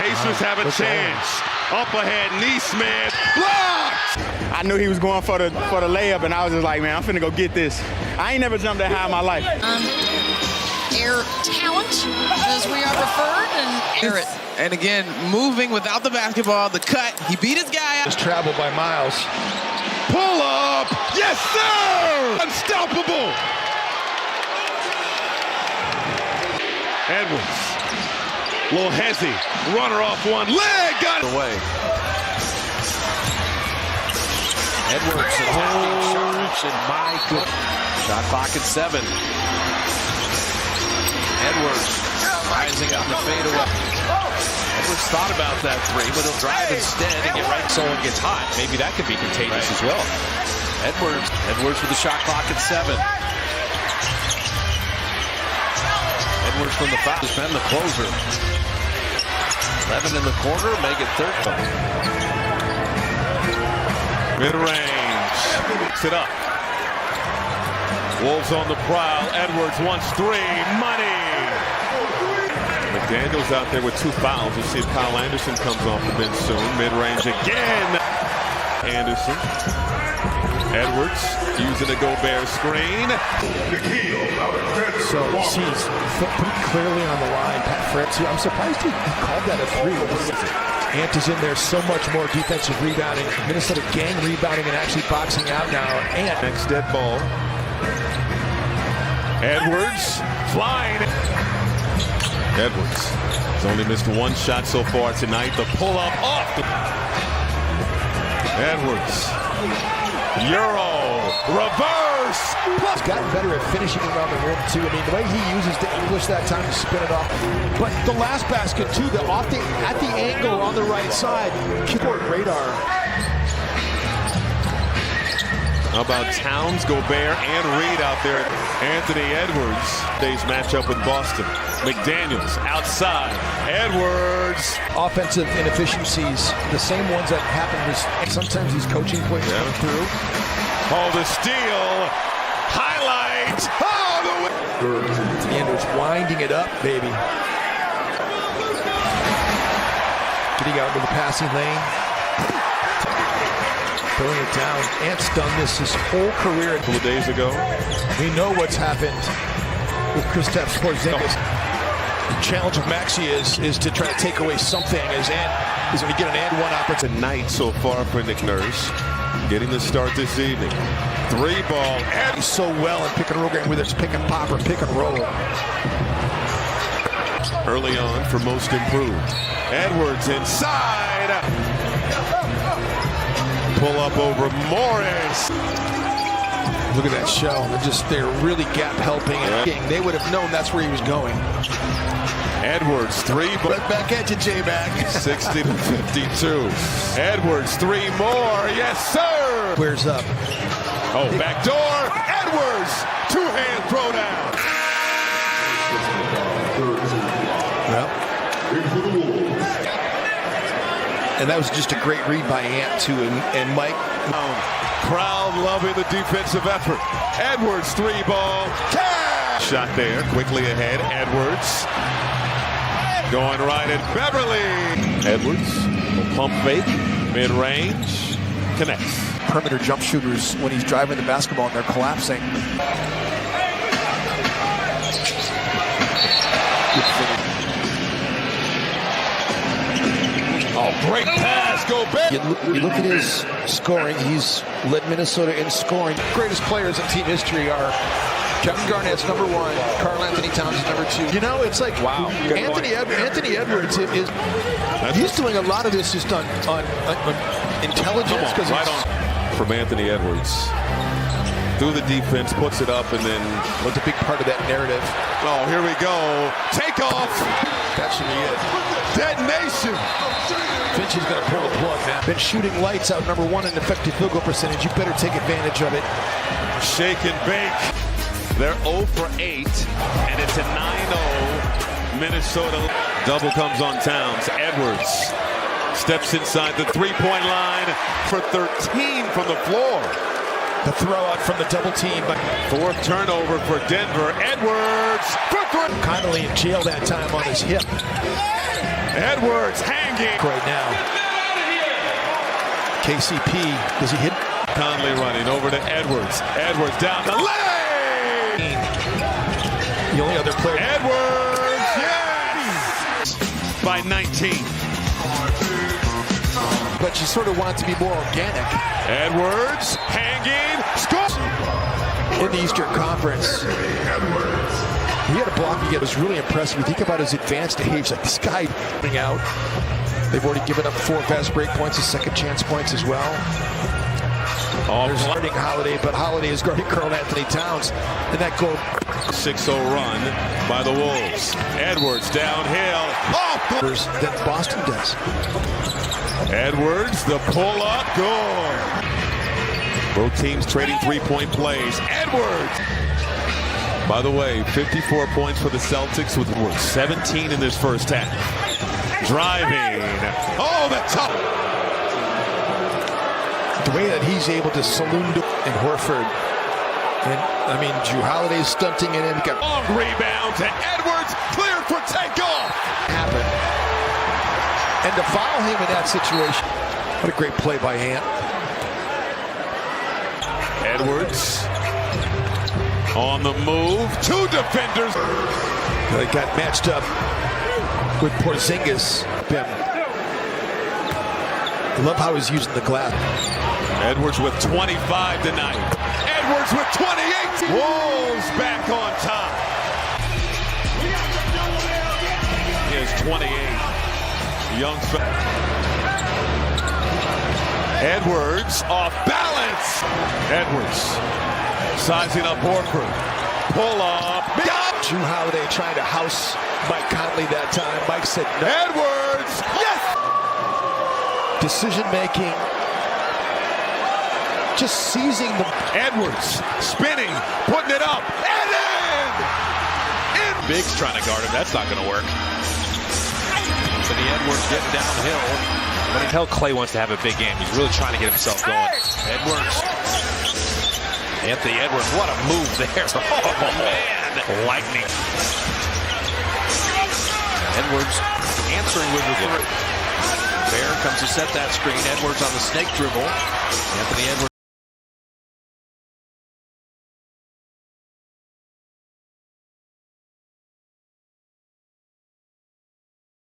Pacers have a chance. Up ahead, Neesmith. Blocked! I knew he was going for the layup, and I was just like, man, I'm finna go get this. I ain't never jumped that high in my life. Air talent, as we are referred, and air it. And again, moving without the basketball, the cut. He beat his guy out. Just traveled by Miles. Pull up! Yes, sir! Unstoppable! Edwards. Little hezzy. Runner off one leg. Got it away. Edwards attacking charge, and my good. Shot clock at 7. Edwards rising up the fadeaway. Edwards thought about that three, but he'll drive instead and get right. Someone gets hot. Maybe that could be contagious as well. Edwards with the shot clock at 7. Edwards from the foul has been the closer. 11 in the corner, make it 13. Mid-range. Picks it up. Wolves on the prowl. Edwards wants 3. Money. McDaniel's out there with 2 fouls. We'll see if Kyle Anderson comes off the bench soon. Mid-range again. Anderson. Edwards using a Gobert screen. So he sees pretty clearly on the line. Pat Fritz, I'm surprised he called that a 3. Ant is in there, so much more defensive rebounding. Minnesota gang rebounding and actually boxing out now. Ant. Next dead ball. Edwards flying. Edwards has only missed 1 shot so far tonight. The pull-up off. Edwards. Euro. Reverse. He's gotten better at finishing around the rim, too. I mean, the way he uses the English that time to spin it off. But the last basket, too, at the angle on the right side, keyboard radar. How about Towns, Gobert, and Reed out there? Anthony Edwards. Today's matchup with Boston. McDaniels outside. Edwards. Offensive inefficiencies, the same ones that happen with sometimes these coaching plays come through. Oh, the steal. Highlight. Oh, the Andrews winding it up, baby. Getting out into the passing lane. Throwing it down. Ant's done this his whole career. A couple of days ago. We know what's happened with Kristaps Porzingis. The challenge of Maxey is to try to take away something as Ant is going to get an and one opportunity. Tonight so far for Nick Nurse. Getting the start this evening. 3 ball. And he's so well in pick and roll game, whether it's pick and pop or pick and roll. Early on for most improved. Edwards inside. Pull up over Morris. Look at that shell. They're really gap helping. And they would have known that's where he was going. Edwards 3. Right back at you, J-Back. 60 to 52. Edwards 3 more. Yes, sir. Squares up. Oh, back door. Edwards. 2-hand throwdown. Well. And that was just a great read by Ant, too, and Mike. Crowd loving the defensive effort. Edwards 3 ball. Cash! Shot there, quickly ahead. Edwards. Going right at Beverly. Edwards, pump fake, mid-range, connects. Perimeter jump shooters, when he's driving the basketball and they're collapsing. Oh, great pass, go back. You look at his scoring, he's led Minnesota in scoring. Greatest players in team history are Kevin Garnett's number 1, Karl Anthony Towns is number 2. You know, it's like, wow. Anthony Edwards he's doing a lot of this just on intelligence. Because right on from Anthony Edwards. Through the defense, puts it up, and then was a big part of that narrative. Oh, here we go. Take off. That should be it. Detonation. Finch is going to pull the plug, man. Been shooting lights out, number 1 in effective field goal percentage. You better take advantage of it. Shake and bake. They're 0 for 8, and it's a 9-0 Minnesota. Double comes on Towns. Edwards steps inside the 3-point line for 13 from the floor. The throw out from the double team. But Fourth turnover for Denver. Edwards. Connolly in jail that time on his hip. Edwards hanging. Right now. KCP, does he hit? Conley running over to Edwards. Edwards down the lane. The only other player. Edwards, yes! By 19. But you sort of want it to be more organic. Edwards hanging. Score! In the Eastern Conference. He had a block again. It was really impressive. You think about his advanced age, like this guy coming out. They've already given up 4 fast break points and second chance points as well. There's guarding Holiday, but Holiday is guarding Karl Anthony Towns. And that goal. 6-0 run by the Wolves. Edwards downhill. That Boston does. Edwards, the pull-up, goal. Both teams trading three-point plays. Edwards! By the way, 54 points for the Celtics with 17 in this first half. Driving. Oh, the top. The way that he's able to saloon and Horford. And, I mean, Drew Holiday's stunting it in. Got long rebound to Edwards. Cleared for takeoff. Happen. And to foul him in that situation. What a great play by Ant. Edwards on the move. 2 defenders. They got matched up with Porzingis. I love how he's using the glass. Edwards with 25 tonight. Edwards with 28. Wolves back on top. He has 28. Young. Edwards off balance. Edwards sizing up Horford. Pull up. Drew Holiday trying to house Mike Conley that time. Mike said no. Edwards. Yes. Decision making. Just seizing the. Edwards spinning, putting it up, and in. Biggs trying to guard him. That's not going to work. Anthony Edwards getting downhill. But I tell Clay wants to have a big game. He's really trying to get himself going. Edwards. Anthony Edwards, what a move there. Oh, man. Lightning. Edwards answering with the three. Bear comes to set that screen. Edwards on the snake dribble. Anthony Edwards.